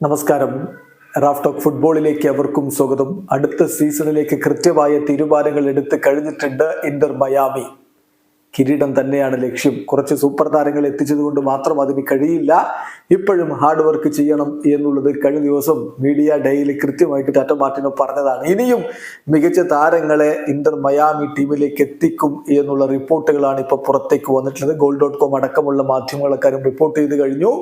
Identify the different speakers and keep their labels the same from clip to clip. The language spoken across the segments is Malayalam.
Speaker 1: നമസ്കാരം. റാഫ് ടോക്ക് ഫുട്ബോളിലേക്ക് അവർക്കും സ്വാഗതം. അടുത്ത സീസണിലേക്ക് കൃത്യമായ തീരുമാനങ്ങൾ എടുത്ത് കഴിഞ്ഞിട്ടുണ്ട് ഇന്റർ മയാമി. കിരീടം തന്നെയാണ് ലക്ഷ്യം. കുറച്ച് സൂപ്പർ താരങ്ങൾ എത്തിച്ചതുകൊണ്ട് മാത്രം അതിന് കഴിയില്ല. ഇപ്പോഴും ഹാർഡ് വർക്ക് ചെയ്യണം എന്നുള്ളത് കഴിഞ്ഞ ദിവസം മീഡിയ ഡേയിൽ കൃത്യമായിട്ട് ടാറ്റ മാർട്ടിനോ പറഞ്ഞതാണ്. ഇനിയും മികച്ച താരങ്ങളെ ഇന്റർ മയാമി ടീമിലേക്ക് എത്തിക്കും എന്നുള്ള റിപ്പോർട്ടുകളാണ് ഇപ്പോൾ പുറത്തേക്ക് വന്നിട്ടുള്ളത്. goal.com അടക്കമുള്ള മാധ്യമങ്ങളക്കാരും റിപ്പോർട്ട് ചെയ്ത് കഴിഞ്ഞു.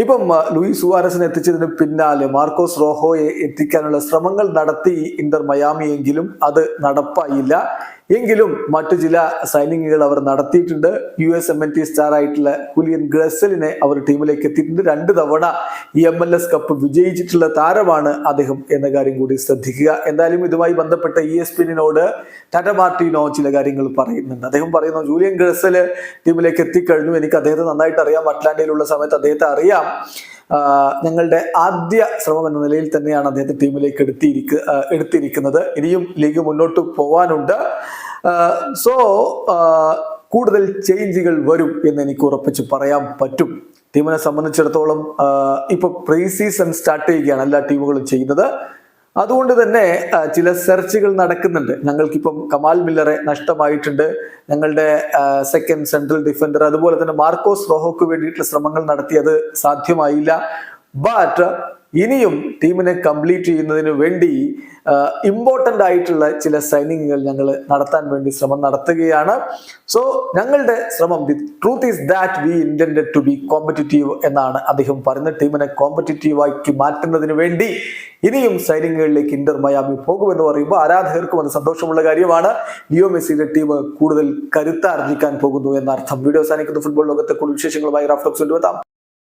Speaker 1: ഇപ്പം ലൂയിസ് സുവാരസിനെ എത്തിച്ചതിന് പിന്നാലെ മാർക്കോസ് റോഹോയെ എത്തിക്കാനുള്ള ശ്രമങ്ങൾ നടത്തി ഇന്റർ മയാമി, എങ്കിലും അത് നടപ്പായില്ല. എങ്കിലും മറ്റു ചില സൈനിങ്ങുകൾ അവർ നടത്തിയിട്ടുണ്ട്. USMNT സ്റ്റാർ ആയിട്ടുള്ള ഹുലിയൻ ഗ്രസലിനെ അവർ ടീമിലേക്ക് എത്തിയിട്ടുണ്ട്. 2 തവണ ഈ MLS കപ്പ് വിജയിച്ചിട്ടുള്ള താരമാണ് അദ്ദേഹം എന്ന കാര്യം കൂടി ശ്രദ്ധിക്കുക. എന്തായാലും ഇതുമായി ബന്ധപ്പെട്ട ESPNനോട് ടാറ്റ മാർട്ടിനോ ചില കാര്യങ്ങൾ പറയുന്നുണ്ട്. അദ്ദേഹം പറയുന്നു, ജൂലിയൻ ഗ്രസല് ടീമിലേക്ക് എത്തിക്കഴിഞ്ഞു, എനിക്ക് അദ്ദേഹത്തെ നന്നായിട്ട് അറിയാം, അറ്റ്ലാന്റയിലുള്ള സമയത്ത് അദ്ദേഹത്തെ അറിയാം. ഞങ്ങളുടെ ആദ്യ ശ്രമം എന്ന നിലയിൽ തന്നെയാണ് അദ്ദേഹത്തെ ടീമിലേക്ക് എടുത്തിരിക്കുന്നത്. ഇനിയും ലീഗ് മുന്നോട്ട് പോവാനുണ്ട്. സോ കൂടുതൽ ചേഞ്ചുകൾ വരും എന്ന് എനിക്ക് ഉറപ്പിച്ച് പറയാൻ പറ്റും. ടീമിനെ സംബന്ധിച്ചിടത്തോളം ഇപ്പൊ പ്രീ സീസൺ സ്റ്റാർട്ട് ചെയ്യുകയാണ് എല്ലാ ടീമുകളും ചെയ്യുന്നത്. അതുകൊണ്ട് തന്നെ ചില സെർച്ചുകൾ നടക്കുന്നുണ്ട്. ഞങ്ങൾക്കിപ്പം കമാൽ മില്ലറെ നഷ്ടമായിട്ടുണ്ട്, ഞങ്ങളുടെ സെക്കൻഡ് സെൻട്രൽ ഡിഫൻഡർ, അതുപോലെ തന്നെ മാർക്കോസ് റോഹോക്ക് വേണ്ടിയിട്ടുള്ള ശ്രമങ്ങൾ നടത്തി, അത് സാധ്യമായില്ല. ബട്ട് ഇനിയും ടീമിനെ കംപ്ലീറ്റ് ചെയ്യുന്നതിന് വേണ്ടി ഇമ്പോർട്ടൻ്റ് ആയിട്ടുള്ള ചില സൈനിങ്ങുകൾ ഞങ്ങൾ നടത്താൻ വേണ്ടി ശ്രമം നടത്തുകയാണ്. സോ ഞങ്ങളുടെ ശ്രമം, the truth is that we intended to be competitive എന്നാണ് അദ്ദേഹം പറയുന്നത്. ടീമിനെ കോമ്പറ്റിറ്റീവാക്കി മാറ്റുന്നതിന് വേണ്ടി ഇനിയും സൈനിങ്ങുകളിലേക്ക് ഇന്റർ മയാമി പോകുമെന്ന് പറയുമ്പോൾ ആരാധകർക്കും അത് സന്തോഷമുള്ള കാര്യമാണ്. ലിയോ മെസ്സിയുടെ ടീം കൂടുതൽ കരുത്താർജിക്കാൻ പോകുന്നു എന്നർത്ഥം. വീഡിയോ അവസാനിക്കുന്ന ഫുട്ബോൾ ലോകത്തെ കൂടുതൽ വിശേഷങ്ങളുമായി റാഫ് ടോക്സ് കൊണ്ടുവെത്താം.